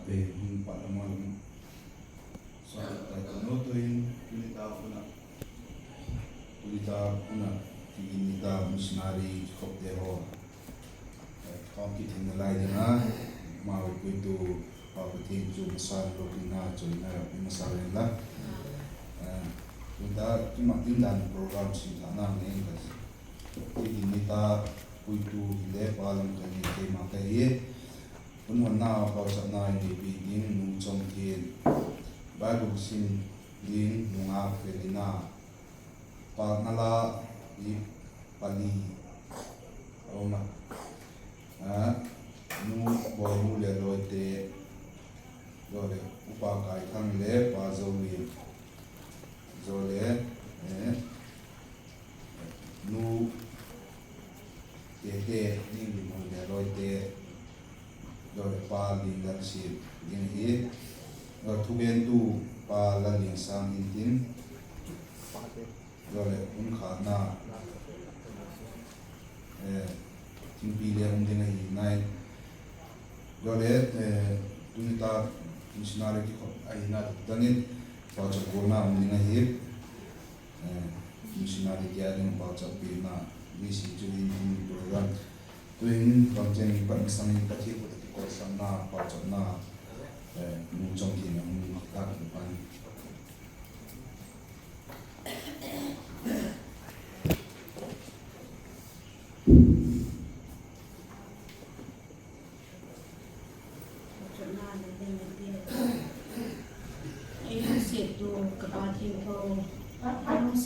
pe hin palamal so tanotuin kunita una tinita missionary kopdero komkit hinalay na mawi ko ito papatin jo masal lokina joina masalila kunta tumatindan program sintana ne kas tinita kuitu ile palam kani ke makai unhon na pausa na ni bidin nung chongkin bagu sin din nunga felina pa nala i pali oma nu boyu le loite dole upa kai thang le pa zoli zole nu te ni mo le loite dole pa din dan si din hi thugen tu pa la ling sang tin dole un khana timpi le un din hi nai dole tunita missionary ki ai na danin pa cha kona un din hi missionary ki adin pa cha pi na ni si ju in program tuin project pa sang ni ka thi ko sang na pa cha na nu chong ki na mu ta pa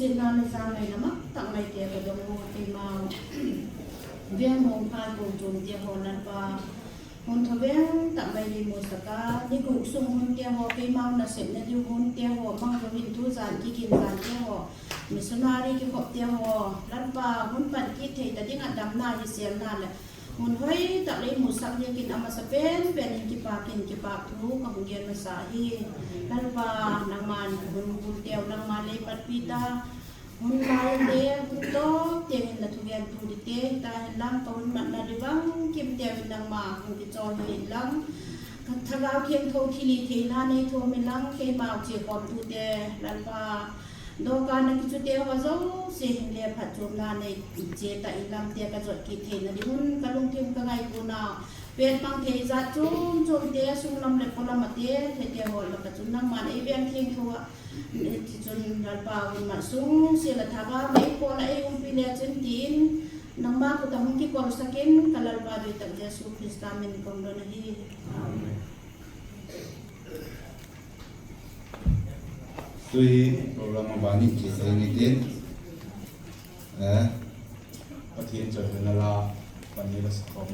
Sila na zamay naman, takmay tiya ka daw mo timaw. Biyang mong pagkutong tiya ho nan pa. Kung tabing takmay ni mo saka, di kung sumong tiya ho, timaw na sit na di kung tiya ho, mga gawin tuzan, kikinzan tiya ho. Missionary kikop tiya ho, lan pa, kung pankit tadi nga dam na, yisiyam na. Kung hoy, taklay mo sak niya kinama sa penin kipakin tu, kabugyan masahi. Lan pa, naman, kung tiyaw ng malay patpita, kung malang dia, kung tiyaw na tuyan tu dite, dahil lang, kung manaribang, kim tiyaw ng kung kitson lang, tagaw kiyang to tiliti na na ito milang, kay maw chikon tu de, lan pa, do ka na kitute ho zo se le phatum na ne je ta ilam te ka jot ki the na di hun kalung tim ka ngai ku na pen mang the za chum te sung lam le pola ma te te ho la ka chun na ma nei ben thing thua ti chun dal pa un ma sung se la tha ga nei ko la e un pi le chen tin nang ma ku ta hung ki ko sakin kalal ba de ta jesu krista min kom do na hi amen tui program bani ki sai tin pathian cha la panila sakom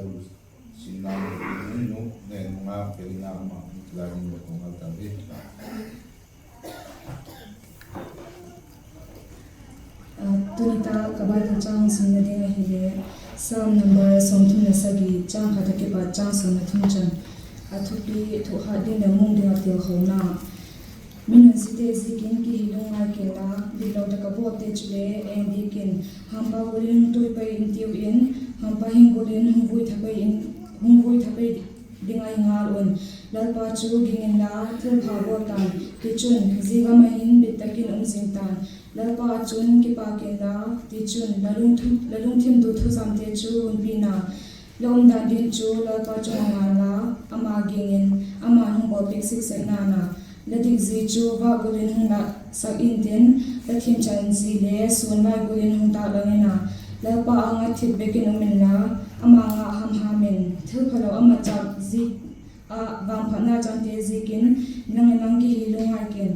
Bible sinan no ne mga pelina ma lagi mo kung altabi tunita kabal chang sin na ding hile Psalm number something nasagi chang khatake ba chang som na thumchan athupi thu ha din na mung ding atil khona min site zikin ki hilung ngai kela bilo ta ka bo te chule en dikin hamba golin toi pai in tiu in hamba hing golin hungui thapai dingai ngal on lalpa chu gingin la thil pha bo tan ki chun ziga ma hin bitakin sing tan lalpa chun ki pa ke la ti chun lalung thim du thu sam te chu un pina lom da din chu lalpa chu ngal la ama gingin ama hung bo pik sik sek na na ladik zi chu ba golin hung na sak in tin lathim chan zi le sun mai golin hung ta langena lalpa anga thip bekin umin la ama nga ham hamin thil phalo ama chak zi a wang phana chang te zikin nang ki hilungai kin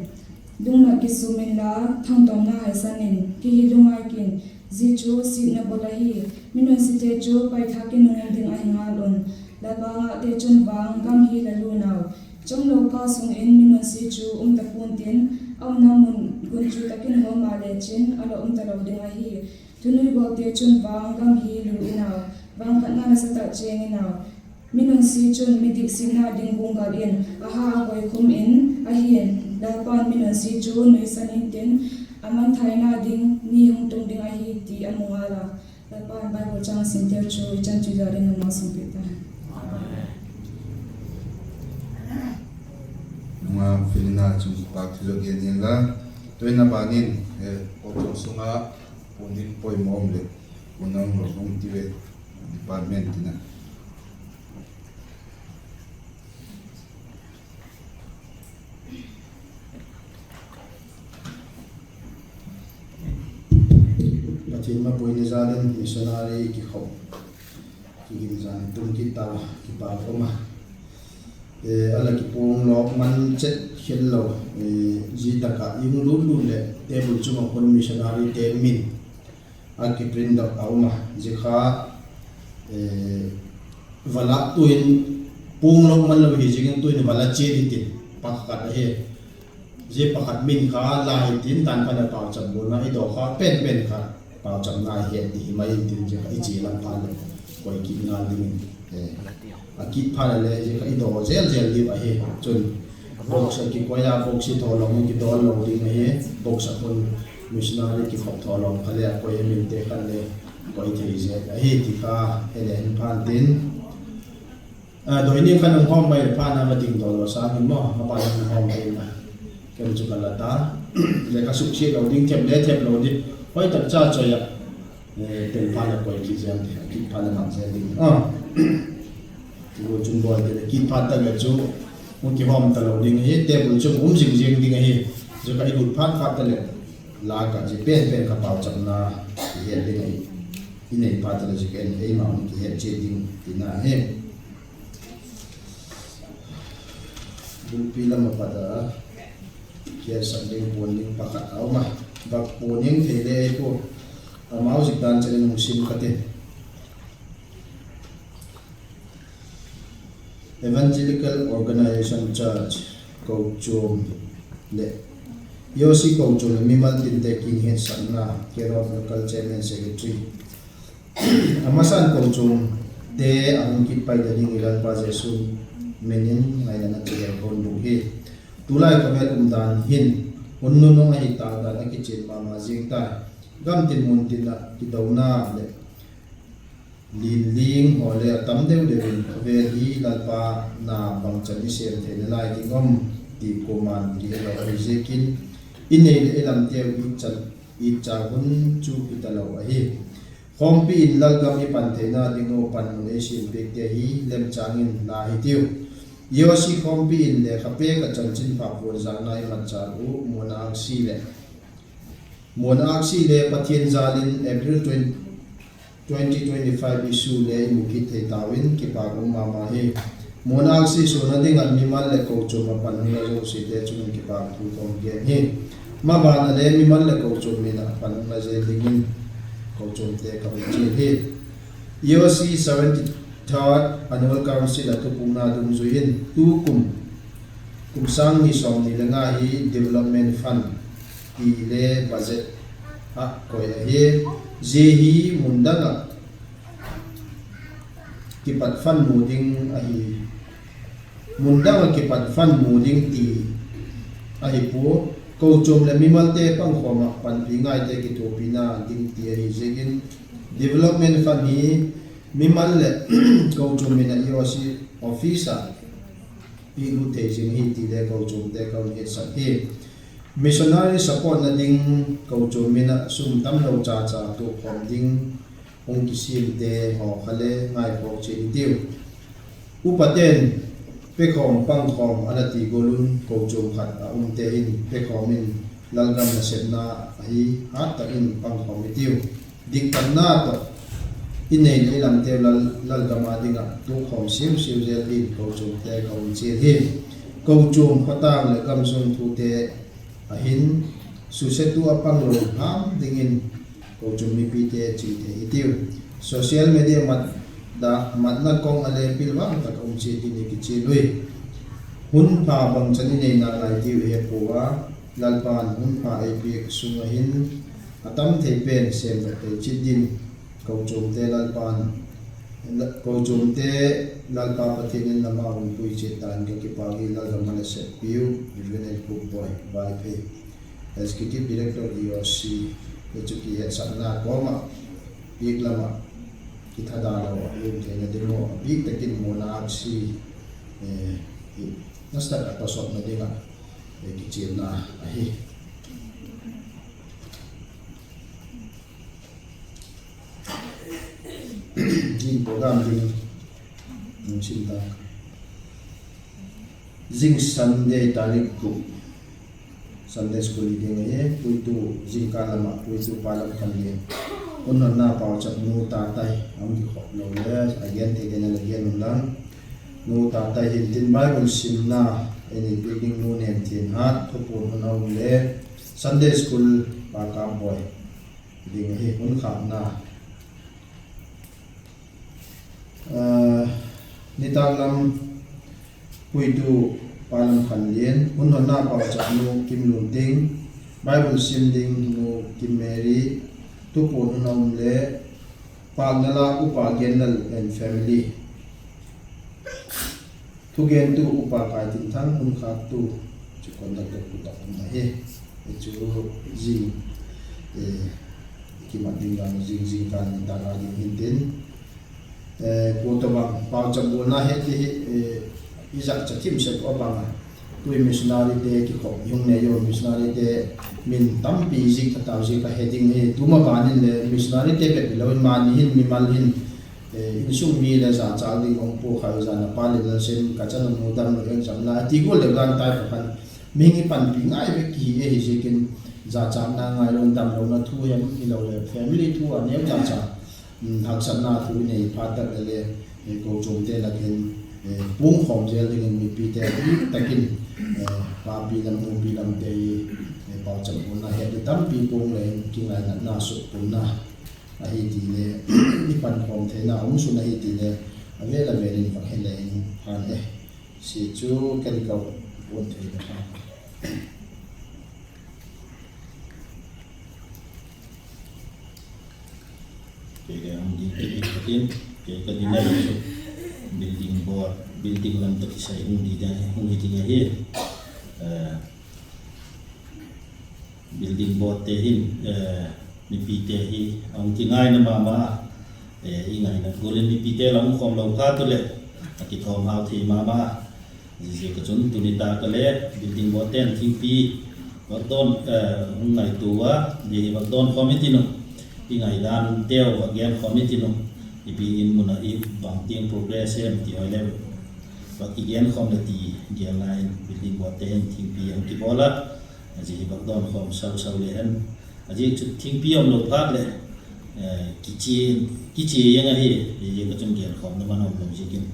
dungna ki sumin la thang tong na haisanin ki hilungai kin zi chu si na bolahi minun si te chu pai thakin nung ding ai ngalon la ba nga te chun wang gam hi la lunaw chong lo ka sung in minun si chu ta pun tin aw na mun gun chu takin ho ma le chin alo ta lo ding ai hi tunui bo te chun wang gam hi lu inaw wang khatna na sa ta cheng inaw minun si chun midik sina ding bungal in aha agoi khum in ahien dapan minun si chu noi sanin tin aman thaina ding ni hung tung ding ahi ti amungala dapan Bible chang sinter chu chan chu jarin ma sungkita mga filina chung pakthilo gen la toina banin oto sunga punin poi momle unang rong tiwe department na Fatima Boyne Zalen missionary ki kho ki gin tum ki ta ki pa koma ala ki pong lo man chet hello ji ta ka yung lu le table chuma kon missionary te min a ki print da auma ji kha vala tuin pong lo man lo hi jing tuin vala che di tin pa ka he je pakhat min kha lai tin tan pa na pa cham bo na i do kha pen kha pa cham na he ti mai tin je i chi lam pa le koi ki ngal ding a ki pha le je i do zel li ba he chun box ki ko ya box si tho long ki do lo ding he box a kon missionary ki khop tho long khale ko ye min te khan le koi thei je a he ti kha ele en phan tin do ni khan hom mai pha na ma ding do lo sa ni mo ma pa ni hom mai na kem chu kala ta le ka suk chi lo ding thep lo di hoi tak cha choya ten pha na koi ki jam ki pha na ma je ding wo chun boy de ki pha ta ga chu mo ki hom ta lo ding he table chu jing ding he jo ka i gut pha ta le la ka ji pen ka pau cham na he ding he inei pha ta le ji ken ei ma ki he che ding tina he dul pila ma pa da kia sanding poning pakat auma bak poning thele ko amau jikdan chale musim kate Evangelical Organization Church Kochum le yosi Kochum mimal tinte king het sanna kerot local chairman secretary amasan Kochum te ang kitpai daling ilan pa jesu menin ngayon na tiya kondu he tulay kabel dan hin unno no ngai ta da akichin mama jingta gam tin mun tin na kidawna le ling ole tamdeu de ve hi lalpa na bangchani ser the lai ki ngom ti koman ki la rizekin inei elam te i cha hun chu italo hi khompi in lalgam i panthena dingo panne sin pek te hi lem changin la hi tiu yosi khompi in le khape ka chanchin pa por zana I mancha u monak si le pathian zalin April 2025 issue le mukit he tawin ki pa ko mama he monak si sona ding an mimal le ko chuma pan na jo si te chun ki pa thu ko ge he ma ba na le mimal le ko chum mi na pan na je dingin ko chum te ka chi he yosi 72 third annual council atupuna dum zuin tu kum sang ni som ni langa hi development fund i le budget a koi hi je hi mundanga kipat fund muding a hi mundanga kipat fund muding ti a hi pu ko chom le mimal te pang khoma pan pi ngai te ki to pina ding ti hi jegin development fund hi mimal le ko chom mina yosi officer pi lu te jing hi ti le ko chom te ko he sa hi missionary support na ding ko chom mina sum tam lo cha cha to khom ding ong ki sim te ho khale ngai ko che tiu upaten pe khom pang khom anati golun ko chom khat a te in pe khomin lalgam na setna hi hat ta in pang khom tiu dik tan na to inei le lam te lalgama dinga tu khom sim sil zel din ko chom te ko che hi ko chom khatang le kam som thu te a hin su se tu apang lo ham dingin ko chom mi pi te chi te tiu social media mat na kong ale pilwang ta ko che ti ni ki che lui hun pha bang chani nei na lai tiu he powa lalpan hun pha ai pi sunga hin atam thei pen sem ba te chi din ko chom te lalpan ko chom te lalpa pathin lama hun pui che tan ke ki pagi lalgamana se piu juvenile group boy by pay executive director EOC echuki he sanna koma ik lama kithada lo yum te na demo big takin mona si nasta ka sot na dinga ki chena ahi in program ding sinta zing Sunday tarik ku Sunday school ding ye puitu zing kalama puitu palam khamye unna na paw chap nu ta tai am ki khop lo le again te den la gen lang nu ta tai hin tin bible simna any building nu ne tin hat thopun na le Sunday school pa ka boy ding he un kham na nitanglam puitu palam khanlien unhona paw chap nu kim lun ting bible sim ding nu kim mary tu pon nom le pagnala upa genal and family tu gen tu upa kai tin thang un kha tu chu kon da tu ta na he chu ji ki ma ding ga ji kan da ga din tin ko to ba pa cham bo na he ti izak chakim se ko ba tu missionary te ki ko yung ne yo missionary te min tampi zik ta ji ka heading he tuma banin le missionary te pe lo man hin mi mal hin insum mi la za cha ding ong po kha za na pa le sen ka chan no dam no eng cham na ti go le gan tai pa mi ngi pan pi ngai be ki e hi jikin za cha na ngai ron dam lo na thu hem ni lo le family thu an ne cha cha hak san na thu nei pa ta le ko chom te la ken pung khom zel ding mi pi te takin pa pi lam mu pi lam te pa cham na he de tam pi pung le ki ngai na su pun na a hi ti le ni pan khom the na um su na hi ti le a ve la ve rin pa he le han e si chu kan ka won the da ha ke ang di tin ke ka dinai so building board building lang to sa hindi dan hindi nga hi building board te hin ni pite hi ang tingai na mama ingai na golen ni pite lang khom lo ka to le ki thom hau thi mama ji ka chun tunita ka le building board ten thing pi wakdon ngai tuwa ni wakdon committee no ingai dan teo again committee no ipi in muna i bang tiang progress em ti oi level wa ki gen khom le ti gen line building board ten thing pi am ki bola aji bak don khom sau le han aji chu thing pi am lo phat le ki chi yang a hi ye ka chung gen khom na man om lo ji kin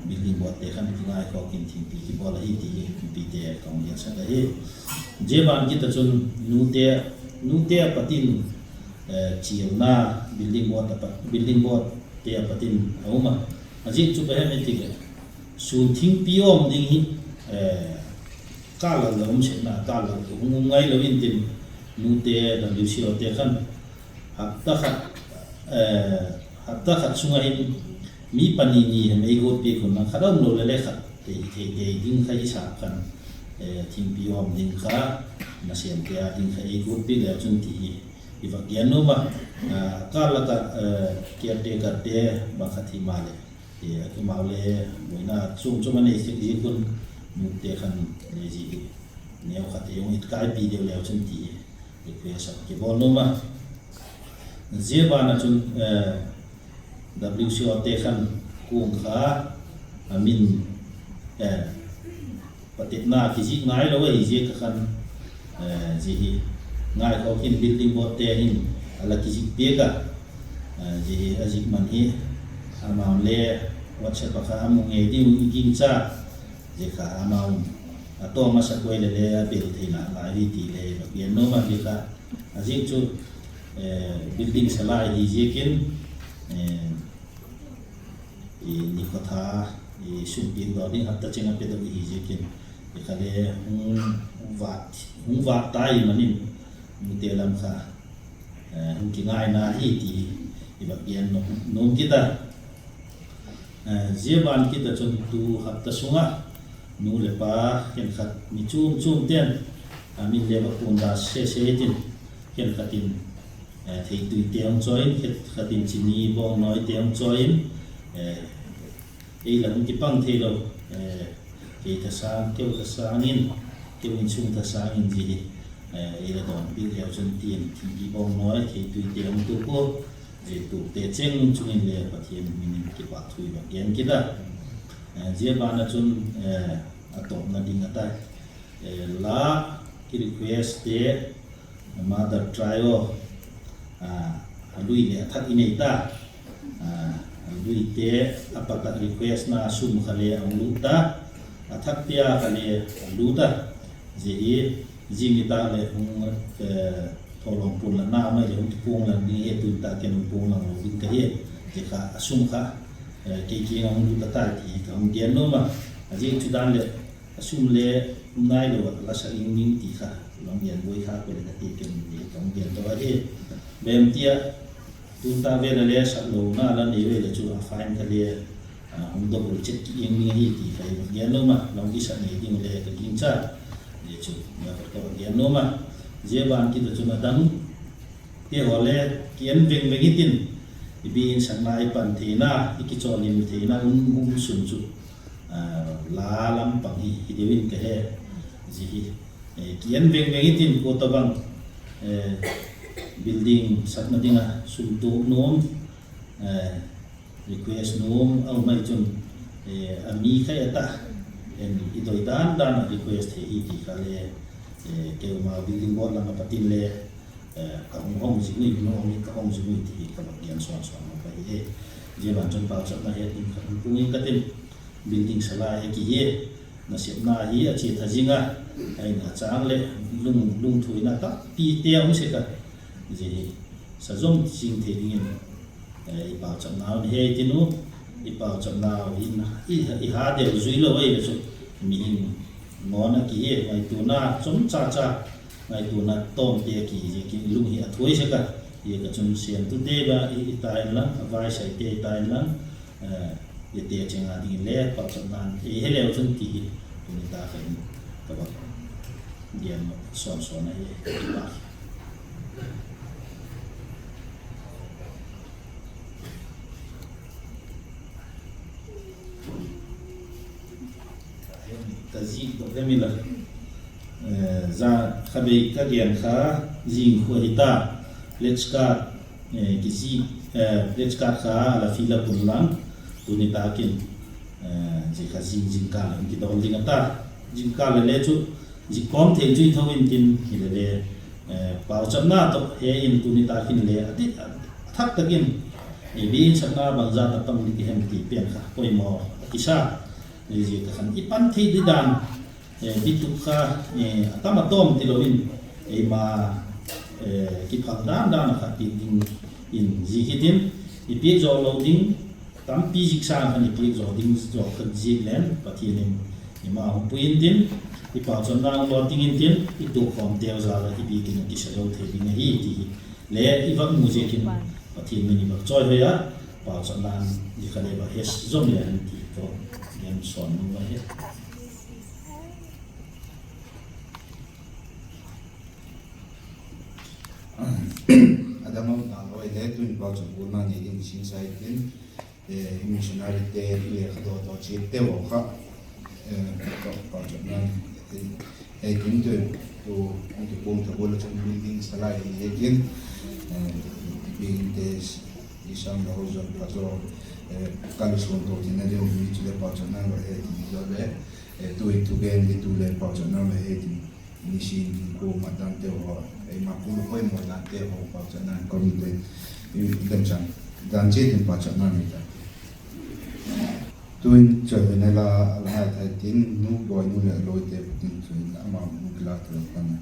building board te khan ki ngai ko kin thing pi ki bola hi ti pi te kong ya sa hi je ban ki ta chun nu te patin chiu na building board te patin auma Aji chu ba me ti ke sun thing piom ding hi ka la lom che na ka la hung ngai lo in tin nu te da lu si o te khan hatta khat sunga hin mi pani ni me go pe ko na khadam lo le khat te ding khai sa kan thing piom ding kha na siam te ding khai go pe le chun ti i va giano ma ka la ka ke te ka te ba khathi ma le ke ma le moina chung mane si kun nu te khan le ji neo khat yong it kai pi de le chun ti ke sa ke bon no ma je ba na chun WCO te khan kung kha amin patit na ki ji ngai lo ei je ka khan ji ngai ko kin building board te hin ala ki ji pe ka ji ajik man hi amam le WhatsApp ka amu nge di king cha je ka amam ato ma sa ko le bil thina lai ri ti le bien no ma bi ka ajik chu building salai hi je kin ni ko tha sum bin do ding hatta chenga pe do hi je kin ka le hung wat tai manin mu te lam kha hung ki ngai na hi ti ibak bien no kita jeban kita chon tu hatta sunga nu le pa ken khat mi chum ten amin le ba kun da se tin ken khatin thei tu tiang join khatin chini bong noi tiang join ei la hung ki pang thei lo ke ta sang keu ta sangin keu in chung ta sangin ji ei la don bil heo chon tin ki bong noi thei tu tiang tu ko je tu te cheng chungin le pathian min ki pa thui ba gen kita je ba na chun atom na ding ata la ki request te mother trial alui le thak inei ta alui te apaka request na sum khale anglu ta athak tia khale lu ta je jimi ta le tolong pun la na mai le pung la ni e tu ta ken pung la no bin ka he je ka asum kha ke ki ngam du ta ta ti kam gen no ma aji chu dan le asum le nai lo la sa ing ning ti kha long gen boi kha ko le ta ti ken ni kam gen to a he bem tia tu ta ve le sa lo na la ni ve le chu a fain ka le hum do pro chet ki ing ni hi ti fa gen no ma long ki sa ni ding le ka king cha ye chu na ko gen no ma je ban ki to chuna dang ke hole kian veng vengitin ibin sanai pan thina ikichonin thina sun chu la lam pang hi dewin ke he ji kian veng vengitin ko to bang building satna dinga sum tu nom request nom au mai chun ami khai ata en idoi dan request he ti khale ke ma building board la patin le ka hong ji ni no ni ka hong ji ni ti ka yan so ma pa he je ban chon pa chap na he tin ka tu ni ka tin building sala he ki he na sep na hi a che tha jinga ai na chang le lung thui na ka pi te ang se ka je sa zom sing the ding ai pa chap na he ti nu i pa chap na i ha de zui lo ai le so mi ngona ki he ai tu na chom cha ai tu na tom te ki je ki lu hi athoi se ka ye ka chum sian tu te ba i tai la avai sai te tai la ye te chenga ding le pa cham nan e hele chun ti ni ta ka ni ka ba dian so na ye ba tazi to remila za khabe ka gian kha jing khuita let's card kisi let's card kha la fila pulang tuni takin ji kha jing ka ki dol ding ata jing ka le chu ji kom the chui thawin tin le pau chamna to he in tuni takin le ati thak takin e bin chamna bangza ta pang li hem ti pen kha poi mo kisa ji ka khan ipan thi di dan bitu kha atama tom tiloin e ma ki phang dan kha ti ding in ji hitin i pi zo loading tam pi jik sa kan pi zo ding zo kan jik len pati nim ima hong puin tin i pa chon na lo ting in tin i tu khom deu za la i bi kin ki sa lo the bi nge hi ti le i va mu je kin pati mi ni ba choi hoya pa chon na ni ka le ba hes zom le an ti to gem son nu ba he Adamam naloi le tu in pauch bu na ni in sin sai tin missionary te le khado to chi te wo kha pauch na tin tu pom ta bola chung building salai ye kin being this isam rozon plazo kalis kon to tin le mi tu le pauch na lo e ni do le tu gen di tu le pauch na lo e ni sin ko matante ho ai ma pu ko mo na te ho pa cha na ko mi te yu den chan dan je tin pa cha na mi ta tuin cha ne la ha ta tin nu boy nu le lo te tin chu na ma mu kla tra pa na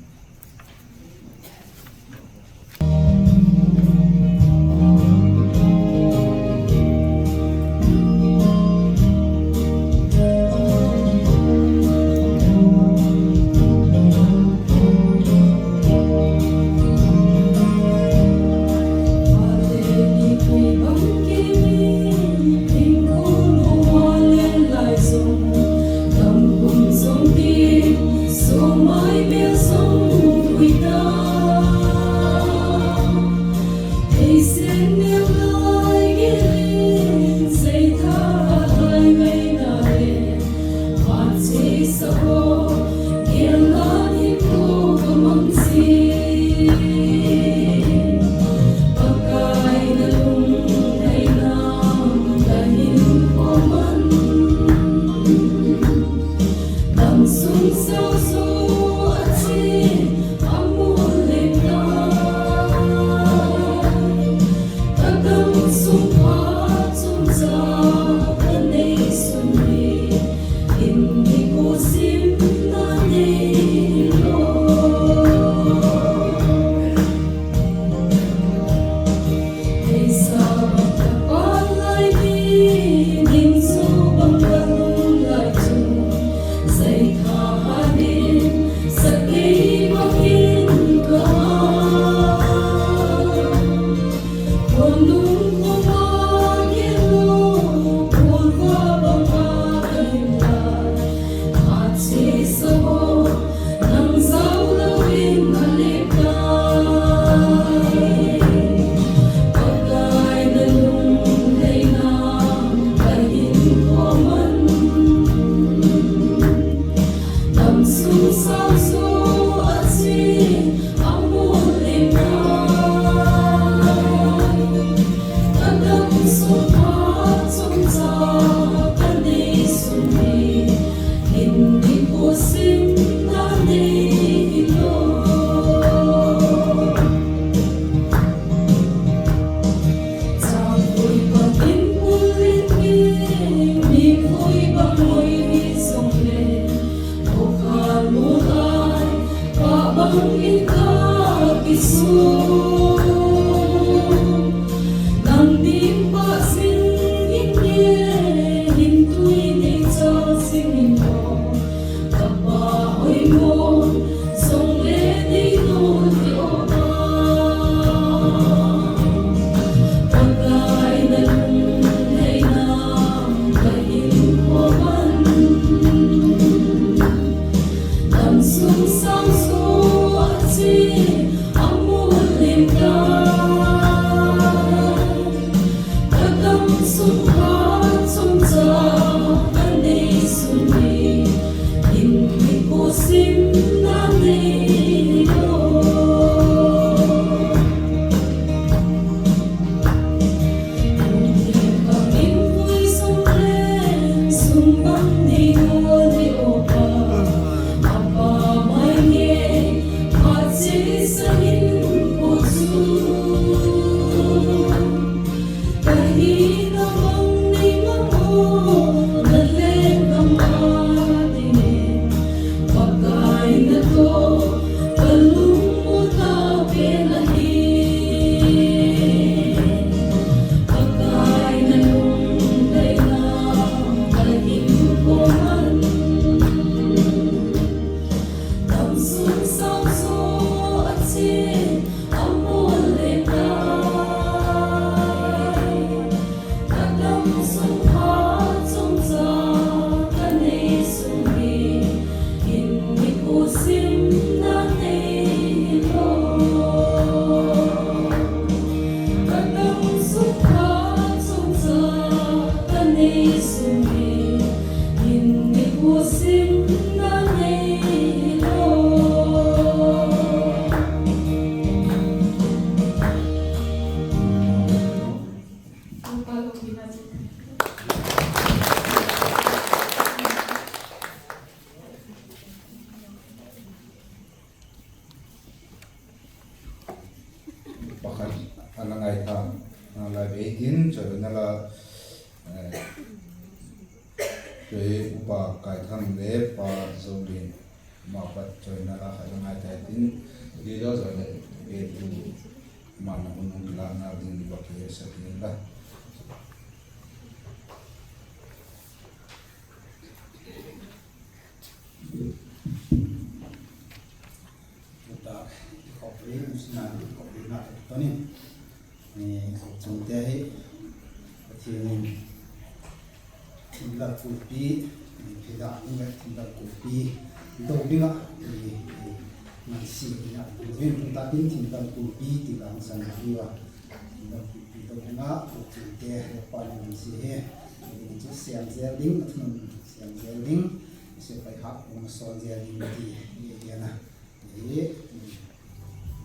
Jadi upa kaitan le pa zolin mapat joy nala kaitan aitai tin di lo zole itu mana unung kelana din di bakia sakin lah. Kita kopi musnah kopi nak tu ni contoh ni tinggal kopi tidak ingat tinggal kopi itu bila masih ingat mungkin kita tinggal kopi tinggal sana jiwa tinggal kopi itu enggak contoh apa yang masih itu siang zeling siang zeling siapa hak masuk zeling di dia nah jadi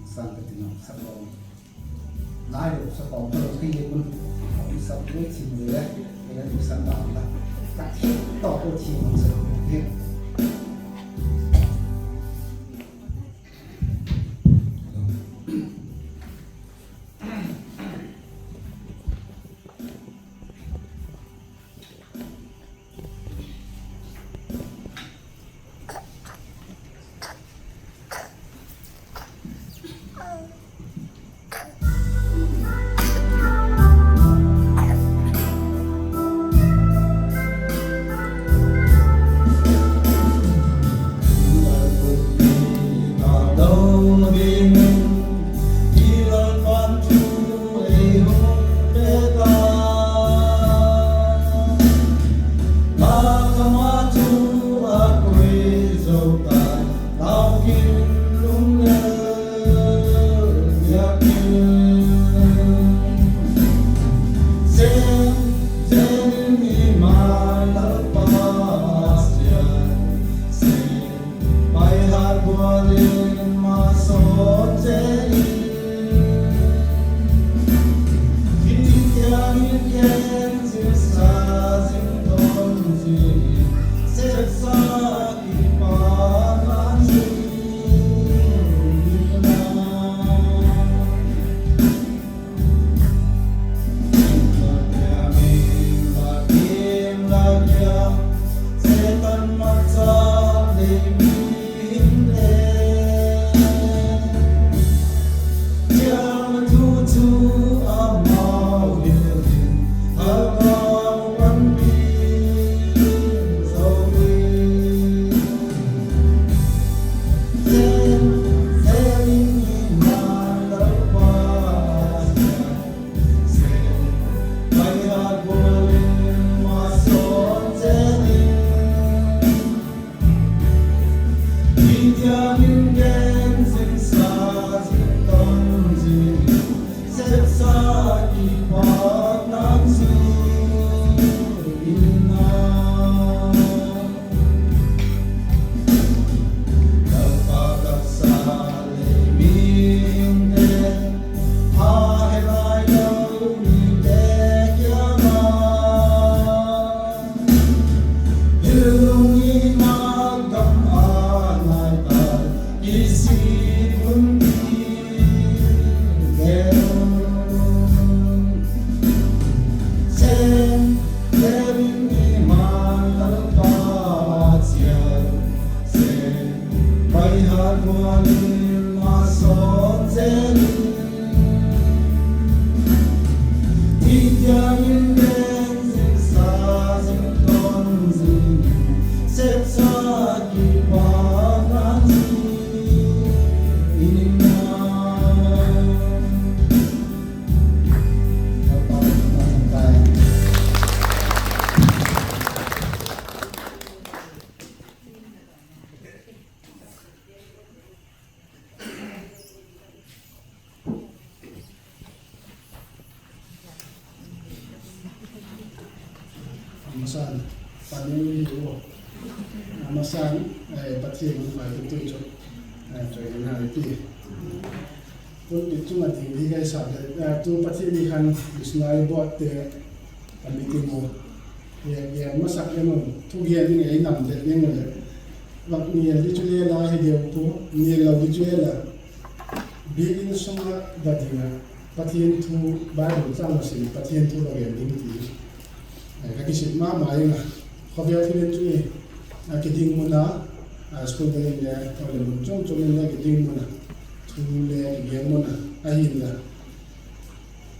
sampai dengan sebelum naik sebelum terus pun bisa boleh simulasi kita bisa tahu lah tak tahu tu simulasi Amasan paling dulu amasan pati mengenai itu jo jadi nanti pun itu nanti dia sahaja tu pati ni kan bisnai buat deh kami temu ya masak yang tu dia ni yang nam deh yang mana waktu ni yang dijual lah dia tu ni yang dijual lah bikin semua badinga pati itu baru sama sih pati itu lagi yang tinggi kaki sih mama yang khobia thilin chu kiting muna school de le ole mun chong chong le kiting muna thu le ge muna ahin la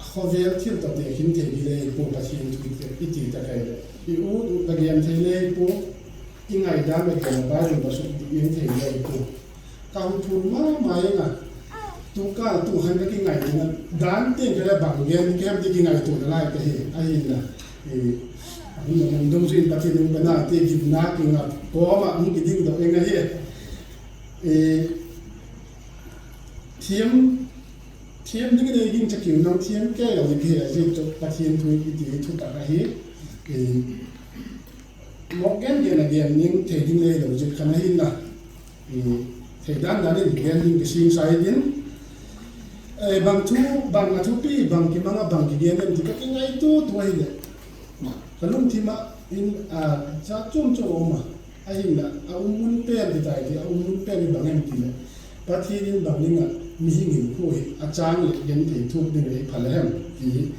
khobia thil ta te hin the bi le po pa chin chu iti ta kai le I u ta gem the le po ingai da me ko ba ru ba su di in the le po ka hu thu ma mai nga tu ka tu han ka ki ngai na dan te ke la bang gen kem ti ki ngai tu la lai ke he ahin la mình đông xuyên bát thiên bên nào thì dịp nát thì ngập có mà những cái đinh đó anh ấy thiếm những cái này đinh chắc kiểu nó thiếm cái là cái là dịp cho bát thiên thôi cái gì thu cả hết một cái gì là đèn những thể đinh này là dịp khăn hết là thể đan đã đến đèn những cái sinh sai đến bằng là thu pi bằng cái đèn thì cái ngay tu tuổi này kalung thima in cha chum chu ma ahin la mun pen ti tai ti mun pen bangem ti le pathi din banglinga mi hingin ko a chang le yen ti thuk din le phalhem ti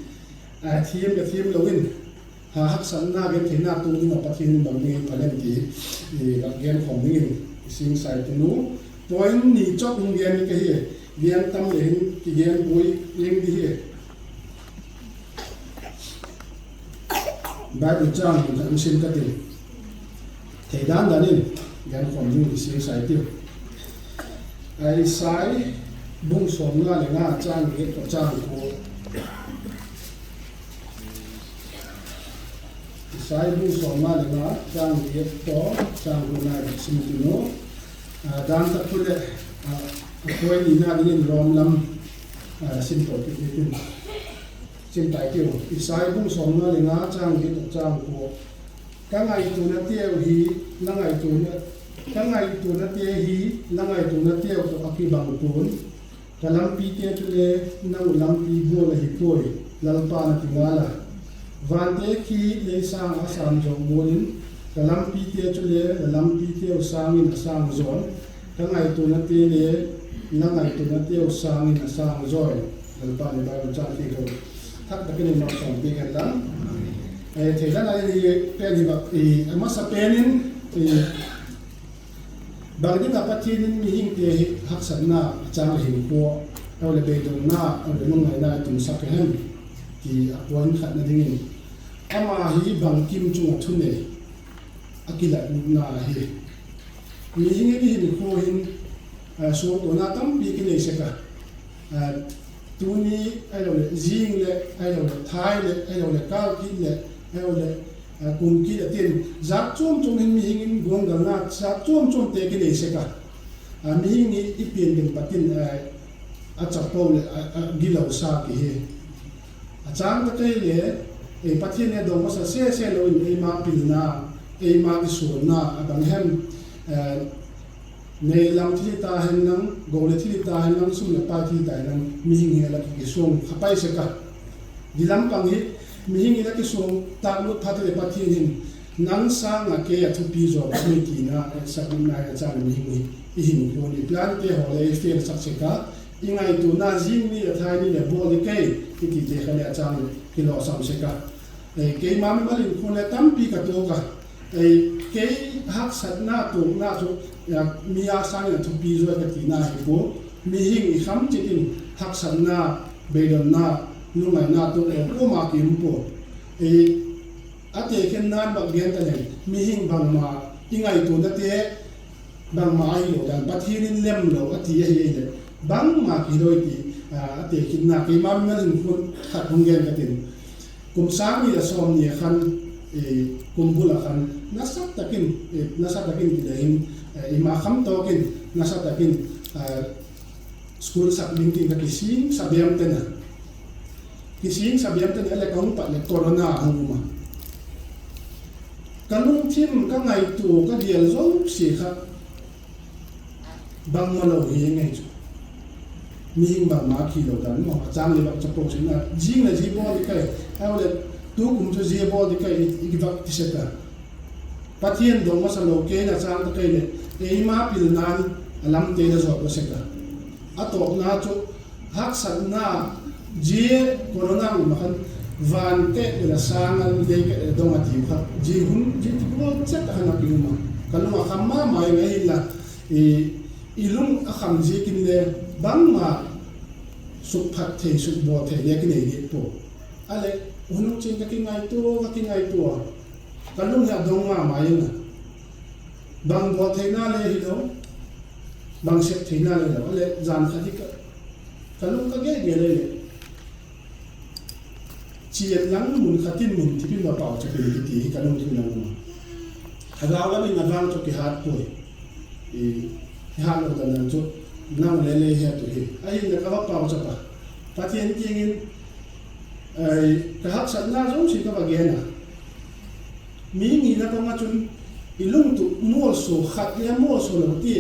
thiam lowin ha hak san na gen thina tu ni ma pathi din bangling phalhem ti ga gen khom ding sing sai tu nu point ni chok ng gen ke hi gen tam le hin ki gen boi yeng di hi ba du chang ku kan sin ka tin thei dan da nin gan khom ni si sai ti ai sai bung som nga le nga chang ge to chang ko sai bung som nga le nga chang ge to chang ko na sim ti no dan ta thu le ko ni na nin rom lam sin to ti tin trên tại kiểu sai cũng sống nó là ngã trang cái tập trang của các ngày tụ nó tiêu hí là ngày tụ nó các ngày tụ nó tiêu hí là ngày tụ nó tiêu cho aki bằng cuốn cái lắm pi tiêu cho lê năng lắm pi vô là hiệp tuổi lắm pa là tiếng là van thế khi lấy sang ở sang trong bốn cái lắm pi tiêu cho lê là lắm pi tiêu sang in sang rồi các ngày tụ nó tiêu lê là ngày tụ nó tiêu sang in sang rồi lắm pa là bao trang thì rồi thắc đặc biệt là sống bị cái đó, thì ra là thì cái gì vậy, mà sắp đến thì bằng những cái phát triển mình thì học sinh na trang hình của,เอาเลยไปตรงหน้าเอาเลยน้องไหนได้ตรงสักแห่งที่วันขัดนั่นเองอามาฮีบังกิมจุงทุนเนี่ยอากิลัดนุนาฮีมีหิ้งที่หินโคหินส่วนตัวนั้นตั้มปีกินเลยใช่ไหมตัวนี้ไอ้เราเลยจิงเลยไอ้เราเลยท้ายเลยไอ้เราเลยก้าวกินเลยไอ้เราเลยกุนกินเลยเตียนจับจ้วมจ้วมหินมีหิ้งกงกันนะจับจ้วมจ้วมเตะกินเลยใช่ไหมมีหิ้งนี้อีเปลี่ยนเป็นปฏินอาจับโป้เลยกินเหล้าซากี่เฮอาจารย์ก็เคยเลยปฏินเนี่ยดงว่าเสียเรามาปิลนามาที่สวนนาบางแห่งในลำที่ตาเห็นนั้นโกเลที่ตาเห็นนั้นสุ่มละป้าที่ตานั้นมีหิ้งเฮลักกิส่งขับไปเสกดิลำปังนี้มีหิ้งเฮลักกิส่งตาลุดพัดเลยปฏินนั้นสร้างอาเกยทุปีจอบไม่กี่นะสักนายอาจารย์มีหิ้งคนอีพลานเตะหัวเลยเฟลสักเสกยังไงตัวน่าจิงนี่ท้ายนี่เนี่ยบอลเกยที่ติดเจเขาเลยอาจารย์กิโลสามเสกเกยมาไม่มาลินคนเลยตั้มปีกับตัวกันเกยหักสัตว์หน้าตัวหน้าจุอยากมีอาสาเนี่ยทุปีจอบกับที่หน้าหิบมีหิ้งอีกคำจิตินหักสัตว์หน้าเบดอนหน้านุ่งไงหน้าตัวก็มากิมปูอาเตเข็นนานบักเบียนกันเลยมีหิ้งบางมายังไงตัวนั่นเตะบางมาอีโลดันปัทที่นี่เล่มโลอาทิตย์ยังไงบางมากี่โดยที่อาเตคิดนักที่มาไม่ถึงคนขัดหงเงินกันเต็มกุมสามีจะสอนเนี่ยคันกุมบุลคันนักสัตตะกินที่เดิมมาคำโตกินนักสัตตะกินสกูลสักลิงกินกับกิซิงสับยามเต็นกิซิงสับยามเต็นอะไรก็หุ่นปัดเลยโคโรนาหังมากันลุงทิมก็ไงตัวก็เดียร์ร้องเสียครับบางมาเราเฮียไงจูมีหิ้งบางมาขี้เราดันมองอาจารย์เลยแบบจะโปรสินะจิงเลยจีบอลดิใครเอาเลยตัวกุมจะจีบอลดิใครอีกแบบที่เสกปัทเทียนดงมาสโลเกนอาจารย์ตะใครเลยมาพิลนานลำเตะจอบเสกอัตโตนาจูฮักสันนาจีโคโรนามาคัน van te la sangan le ke dong ati kha ji hun ji ko chat khana pinuma kaluma khamma mai ngai la ilung akham ji kin le bang ma suk phat the suk bo the le kin ne po ale hunu chin ka kingai tu kalung ya dong ma mai na bang bo the na le hi do bang se the na le ale jan khati ka kalung ka ge le chiat lang mun khatin mun tipin ba pau cha ke ti kalung ti lang ma hagaw la min ngang to ki hat ko ha lo da nan cho nang le le he to he ai le ka ba pau cha pa patien tingin ai ka hak sat na jong si ka ba ge na mi ni na pa ma chun ilung tu mo so khat ya mo so lo ti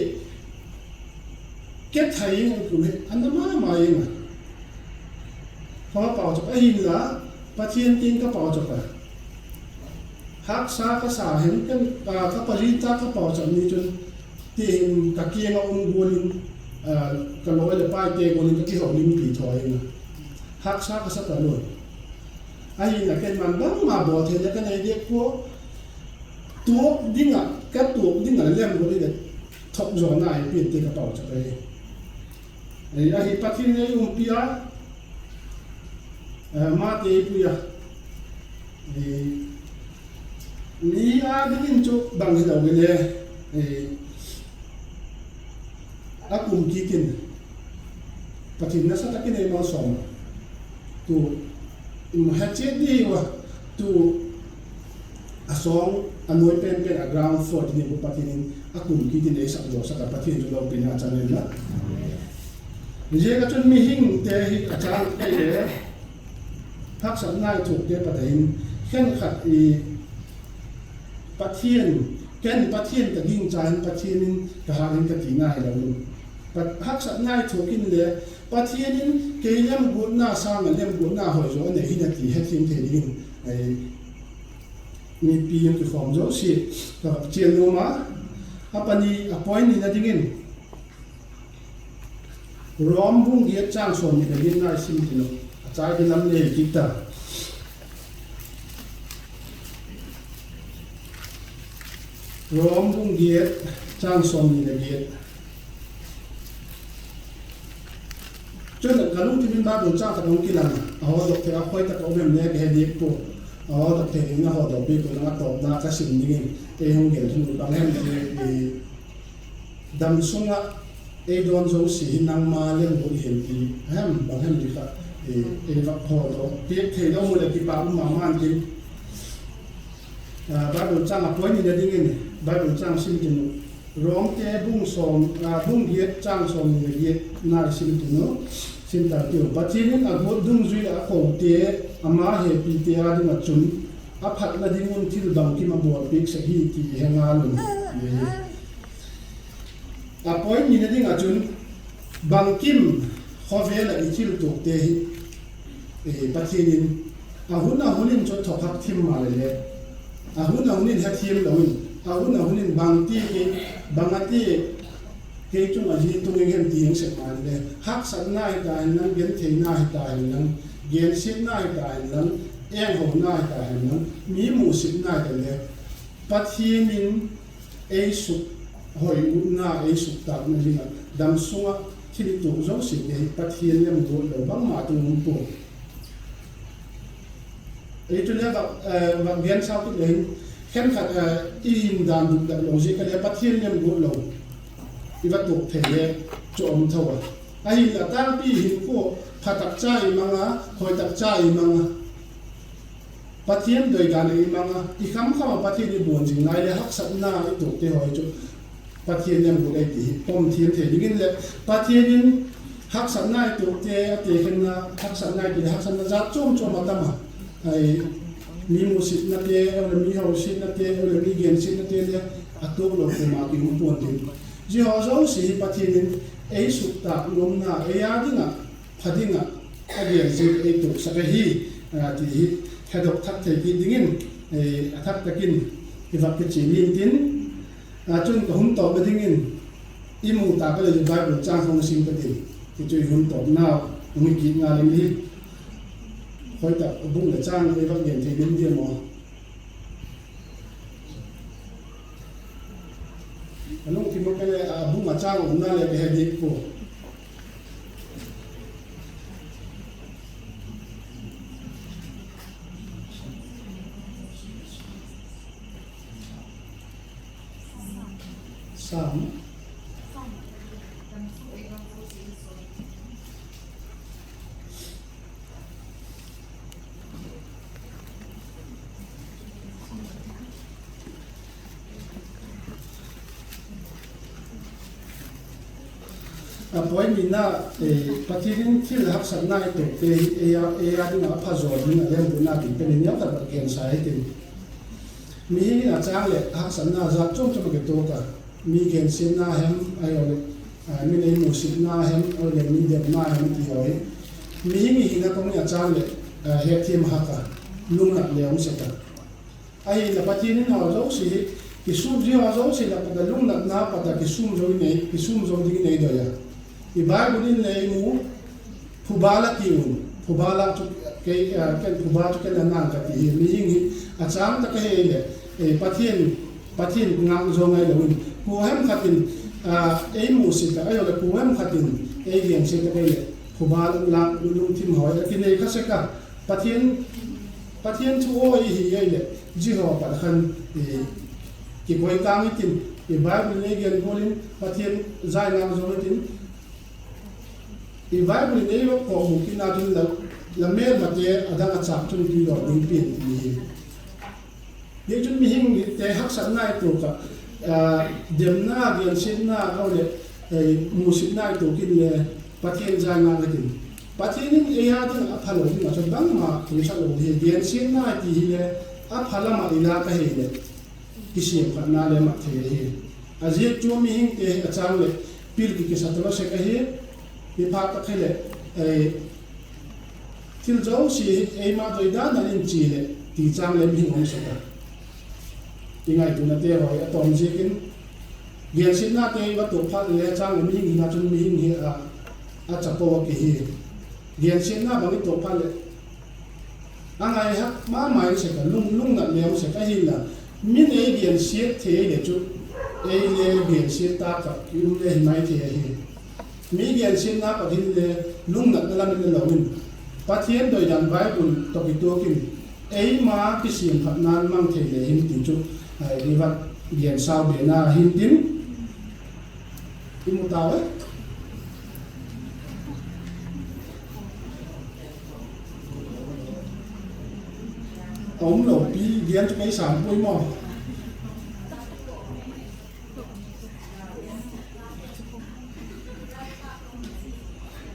ke thai ng ku he an ma ma yin na pa pau cha ai la patien ting ka pau cha pa hak sa ka sa hen kan ka parita ka pau cha ni chun ting ka kia nga golin ka lo le pai te golin ka ki ho lim pi thoi na hak sa ka sa ta lo ai na ken man bang ma bo the ya ka nei de ko tu dinga ka tu dinga lem go de thok zo na ai pi te ka pau cha pe ai patien ne pia ma te puya ni a dingin chu bang hi daw le akum kikin patin na sa takin ay mga som tu imhache di wa tu asong anoy pen a ground floor din ko patin akum kikin ay sa do sa patin jo daw pinachanen na nije ka chun mi hing te hi achang kai le hak sa nai chuk te patin khen khat patien ken patien ka ging chan patien ka harin ka tinai la lu pat hak sa nai thokin le patien ke lem gun na sang lem gun na hoi zo ne hin ti hetin the ding ai ni piem ki form zo si ka chien no ma apani appoint ni na dingin rom bung ge chang som ni ka din na sim ti no achai de lam le kita rom bung ge chang som ni le ge chun ka lu ti bin ba do cha ka dong ki lang aw do te a khoi ta ko mem ne ge de po aw do te na ho do bi ko na to na ka sim ni ge te hong ge chun ba hem de dam sunga e don zo si nang ma le bo hi ti hem ba hem di ka e va ho do ti te do mo le ki pa ma man ki ba do cha ma poi ni de ding ni ba do cha sim ti no rom te bung som bung ye chang som ni ye na sim ti no sim ta ti ba ti ni a go dung zui a ko te ama he pi te a di ma chun a phat na ding un til dang ki ma bo pik sa hi ti he nga lu a poi ni na ding a chun bang kim khovel a itil tu te pa ti ni a hunin cho thok hak thim ma le a hunin ha thim lo a hunin bang ti ki bangati ke chung a ji tu ngem ti hing se ma le hak sat nai ta nan gen the nai ta nan gen sit nai ta nan eng ho nai ta nan mi mu sit nai ta le pathimin e su hoi u na e su ta na ji na dam sunga thili tu zo si ne pathien lem go lo bang ma tu mu po e tu le ba gen sa tu le khen khat in dan du da lo ji ka le pathien lem go lo iwa tuk thele chom thawa ai la tan pi hin ko phatak chai manga khoi tak chai manga pathian doi gan i manga I kham khama pathian ni bon jing nai le hak sat na I tuk te hoi chu pathian nem bu dai ti pom thien the dingin le pathian in hak sat na I tuk te khen na hak sat na ti hak sat na za chom chom atama ai mi mu sit na te ole mi ho sit na te ole mi gen sit na te le atok lo ko ma ki mu pon tin ji ho zo si pathian e su ta lom na e ya dinga phadinga again ji e tu sa hi ti hi hedok thak the ki dingin e athak takin iwak ke chi lin tin chun ko hum to be dingin imu ta ka le bible chang hong sing ka ti chu hum to na mi ki nga lim hi คอยตับบุ้งละจ้างเลยพักเย็นที่ลิ้นเดียมออันนู้นที่มันก็เลยบุ้งมาจ้างผมน่าเลยไปให้ดีกูสามพอยมีน่าปฏิทินที่รักษาหน้าตัวเอียดินาพาจอดินาเรื่องบุญนาติเป็นเนี้ยแต่เกี่ยงสายติมีอาจารย์เลยรักษาหน้าจับจ้องจะมาเกิดตัวกันมีเกี่ยงเสียหน้าแฮมไอ้เลยมีในหมู่สิบหน้าแฮมเอาเลยมีเด็กหน้าแฮมที่ย่อยมีนะตรงนี้อาจารย์เลยเฮทีมหักลุงหนักเลี้ยงเสร็จไอ้ละปฏิทินเอาเจ้าสิกิสุมจีเอาเจ้าสิละปฏิลุงหนักน้าปฏิกิสุมโจนี่กิสุมโจนี่ในเดียอีบายบุญเลยมูผู้บาลกิวผู้บาลทุกเกี่ยเป็นผู้บาลทุกเกี่ยนั่งกันที่มียิ่งอาจารย์ตะเกียเลยปฏิทินงานโจงไงเลยผู้ให้มันขัดกินมูสิตะไอ้เราผู้ให้มันขัดกินเลี้ยงสิตะเกียผู้บาลลักลุงทิมหอยกินเลยก็เสกปฏิทินทั่วอีเหี้ยเลยจีหัวปฏิคันกี่คนกลางกินอีบายบุญเลยเกี่ยบุญปฏิทินใจงานโจงกินอีไว้บริเวณของมุกินาจุนละเมรมาเจอดังอาจารย์จุนที่เราดิ้งปีนมีเดี๋ยวจุนมีหิ้งแต่ฮักษณะตัวกับเดิมหน้าเดียนชิ้นหน้าเขาเลยมูสิบหน้าตัวกินเลยปฏิเสธงานกันปฏิเสธเอียดอัพฮัลโหลที่มาจนบังมาถึงชั้นโลดีเดียนชิ้นหน้าที่เลยอัพฮัลมาอีลาไปเลยกิเสียงขันนาเลยมาเทเลยอาเจียจูมีหิ้งแต่อาจารย์เลยพิลกิสัตว์เราเสกให้มีภาพตะเคียนที่เราสิมาโดยด้านนั้นจีเลยที่จางเลยมีองค์สุดยังไงตัวนั้นเตะหอยตอนนี้กินเรียนสิ่งนั้นเตะว่าตัวพาเลยจางเลยมีหินจนมีหินอาจจะโตกี่หินเรียนสิ่งนั้นบางทีตัวพาเลยอะไรฮะมาหมายสิ่งนั้นลุงนั่นเลี้ยงสิ่งนั้นหินน่ะมีเรียนสิ่งเทเดจุเรียนสิ่งตากับยุ่งเลยไม่เทหินมีเดียนชินนับปฏิทินลุงนักนั่นเป็นเหล่านี้ปฏิทินโดยดันไว้บนตกิตัวกินมาที่เสียงขับนานมั่งเทเลยหินติจุดีวัดเดียนสาวเบียนาหินดินที่มุตาวผมหลบปีเดียนจะไปสามปุ้ยหม้อ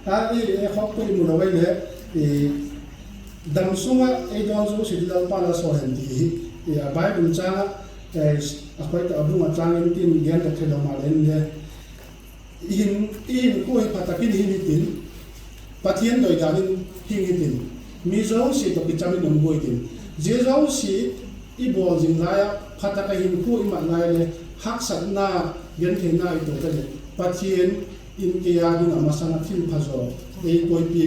ถ้าครอบครัวมุ่งเอาไว้เลยดำซุ่มดอนซุ่มสิ่งที่เราพาเราสอนที่บายบุญจ้างอาศัยแต่บุญจ้างยังที่มีเงินตกเทลมาเลยเนี่ยอินกู้ให้พัฒกินหินตินปฏิทินโดยการหินตินมีเจ้าสิตกิจการนำบุญตินเจ้าสิอีบอลจิงไลพัฒกินกู้อีมันไลเลยหักสัตนาเงินเทน่าอีตัวกันเลยปฏิทินอินเกียดินามาสังทิมพาโซโกยปี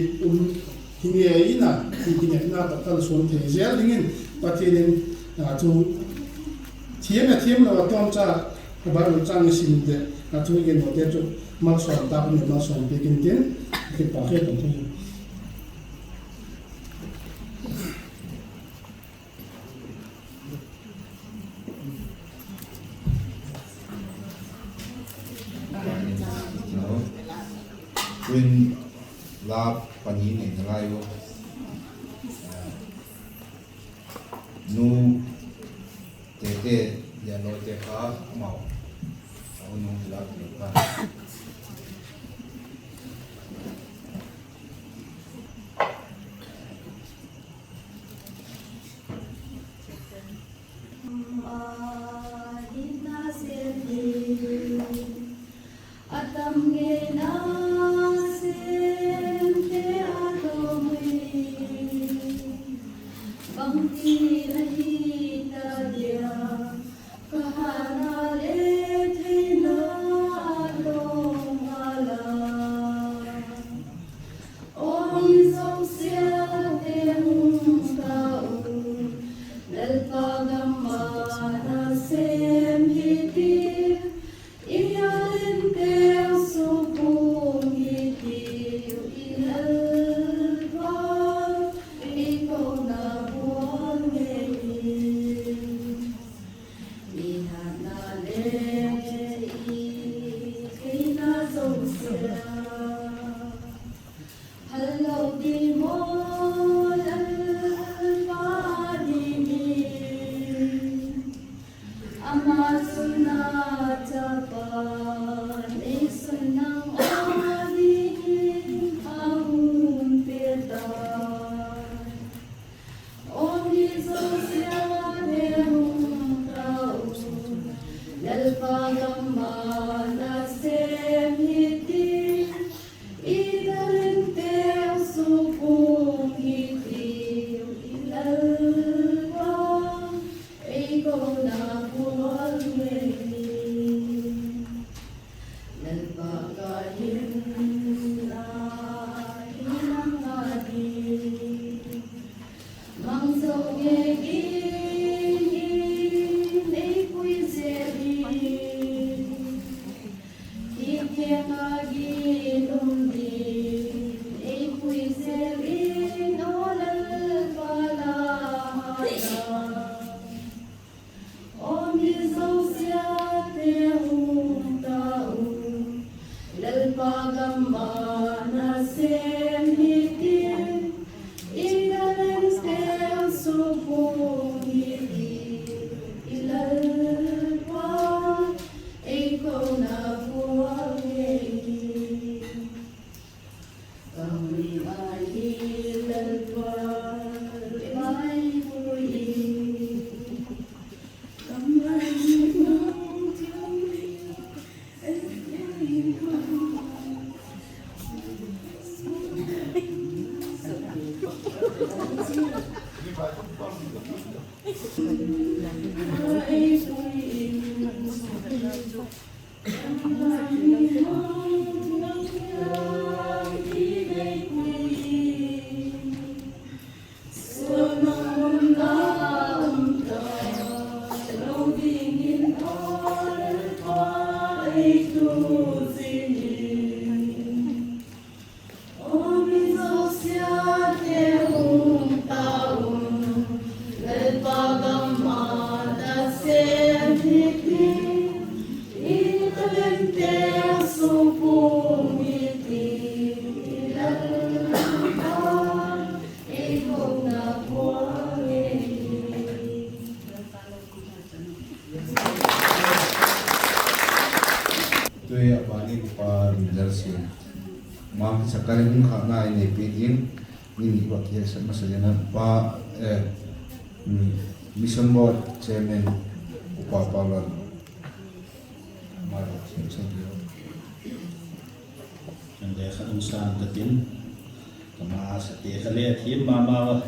หิงเอีน่ะที่กินน่าตัดตันส่วนเทเจลิงินปฏิทินทูเทียมเราต้องจะบางจังสิ่งเดียทูกินหมดเดียวมาสอนตาเป็นมาสอนไปกินเต็มที่ปากเห็ดตรงนี้เป็นลาปัญญาในไร่ว่านูเตะเดี๋ยวเราจะข้าเมาเอานูลาเกี่ยวกัน Tuya bani pa leadership. Mam sakali mun khana ini pidin ini wakil sama sajana pa mission board chairman upapalan maro sendiri. Ande khan san tatin kama sa te khale thim mama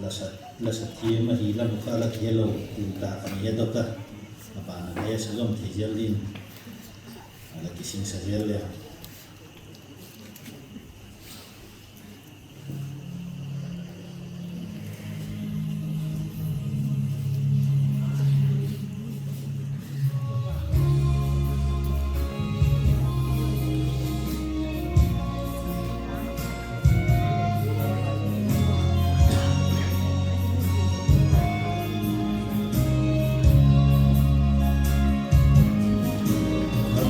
lasat thim hi lam khala khelo ta kam ye doka apa na ye salom thijelin ala kising sa jelle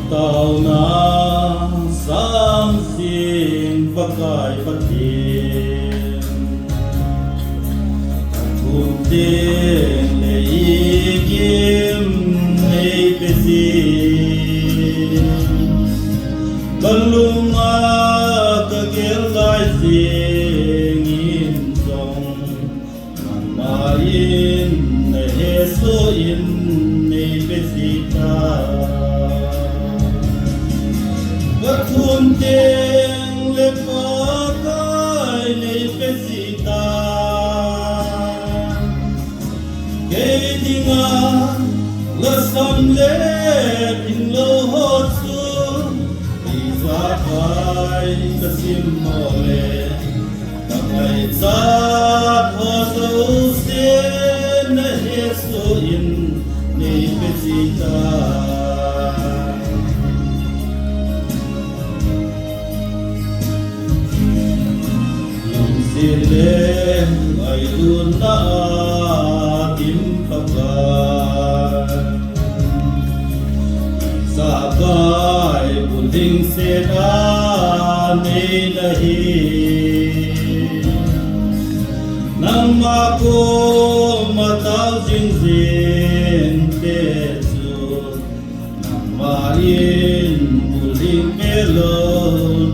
tao na sang sim pakai patin thum ting le igim nei pesi kalunga ka gel dai sing in song main ne so in nei pesi ta thum ting le pakai nei pesita ke dinga la sam le pin lo hot su isa kai kasim mole kai za ho so se ne so in nei pesita Sile ayuna tim pakai sabai bulding se ane nahi nama ko matau jing jing te su namain bulding melo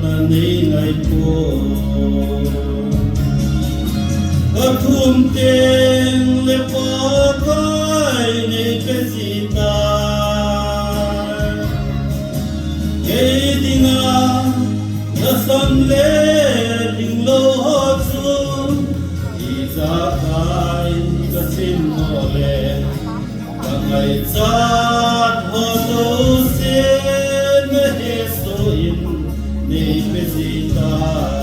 nani nai po thum ting le ngày sát hồ dấu xin hết số in ni biết gì ta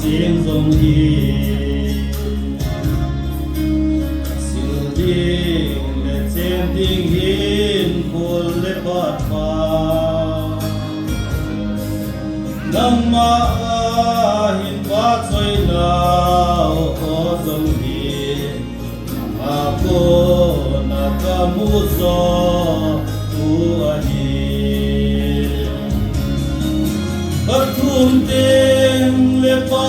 riêng dòng hi siêu điên lệ trên tiếng hiên buồn lệ bát pha năm ma hin bát xoay nào có dòng hiên mà cô na ca mu gió u ahi bất thun tên le pa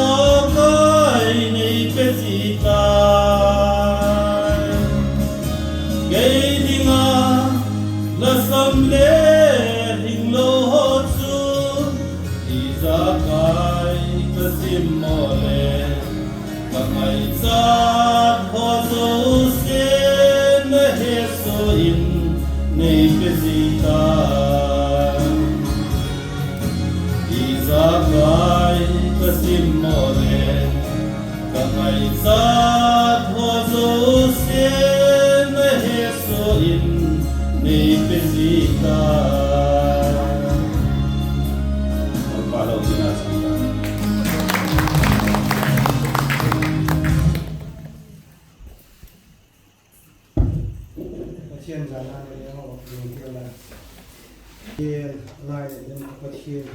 kai nei pe si ta gei dinga la sam le hing lo ho chu ti za kai ka sim mo le ka mai sa ho zo se ne he so in nei pe si ta Zagai kasim more kamai zat hozo sen heso in ne pezita Palo binasa Patient jana ne ho yo la ye lai ne patient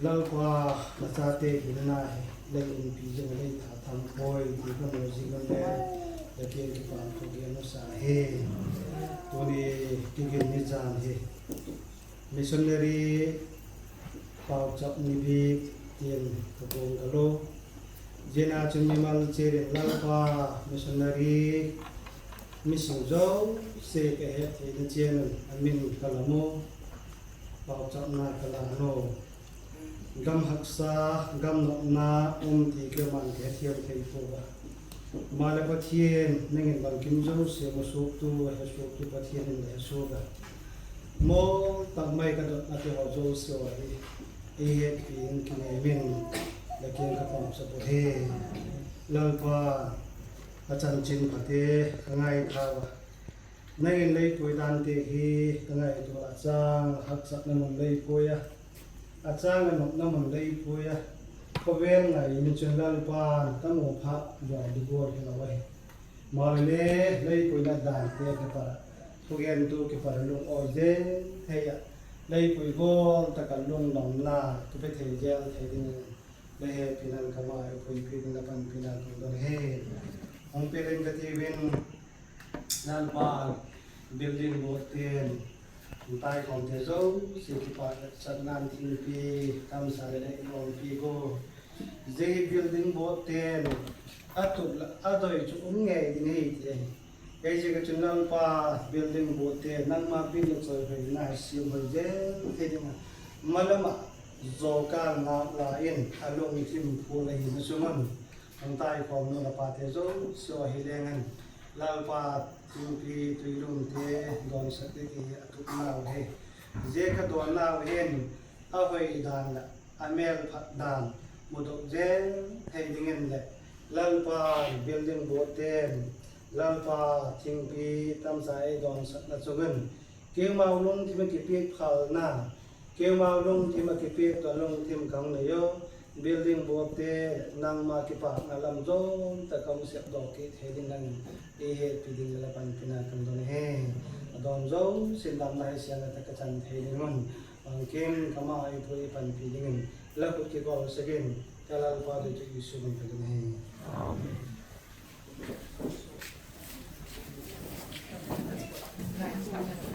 lau qua là sa tê thì nó này lên pi cho nó lên thả thằng khôi thì con người gì con bé để kia cái phần của kia nó xả he tôi đi cái kia như giàn he missionary bảo chấp ni bi tiền của công cả lô jena chân mi mal chơi đến lau qua missionary mission dấu xe cái hết thì nó chơi mình cả là mô bảo chấp na cả là nô gam haksa gam na ti ke man ke thiam thei phuwa mala pathien nengin bang kim jo se mo sok tu he sok tu pathien le soga mo tak mai ka dot na te ho jo se wa hi e pin ki ne min le ken ka pam sa po he lal pa achan chin phate ngai khawa nengin lei poi dan te hi ngai tu achang hak sak na mon lei poya achang na nok na mon lei poya ko vel ngai min chen lal pa ta mo pha ya di go ke la wai ma le lei poi na dan te ke pa ko gen tu ke pa lung o je theya lei poi go ta ka lung dom na tu pe the gel the din le he pinan ka ma poi pin na pan pinan ko don he ong pe len ka ti wen lal pa building bo ten tai còn thế dấu sự kỳ vọng sẵn nan thiên pi tam sai đấy còn pi cô dây building bộ tiền đôi chỗ nghề thì này thì cái gì cái chỗ năng pa building bộ tiền năng mà pin được rồi phải này siêu mới dễ thế nhưng mà làm do cả là yên along team phụ này nó số mình ông tai còn nó là pa thế dấu so hi lengan lao pa pi tui lum te don sa te ki atuk naw he je ka don naw hen a hoi dan la amel phat dan modok jen thei dingen le lal pa building bo ten lal pa thing pi tam sai don sa na chugun ke mau lung ti ma ki pek phal na ke mau lung ti ma ki pek to lung tim kang ne yo building bo te nang ma ki pa na lam zon ta kam sep do ki thei ding nang e he pi ding la pan pina kam don he don zo sin dam nai sia na ta ka chan thei ding mon ang kem kama ai pui pan pi ding la ku ki ko second kala pa de tu isu mon ta he amen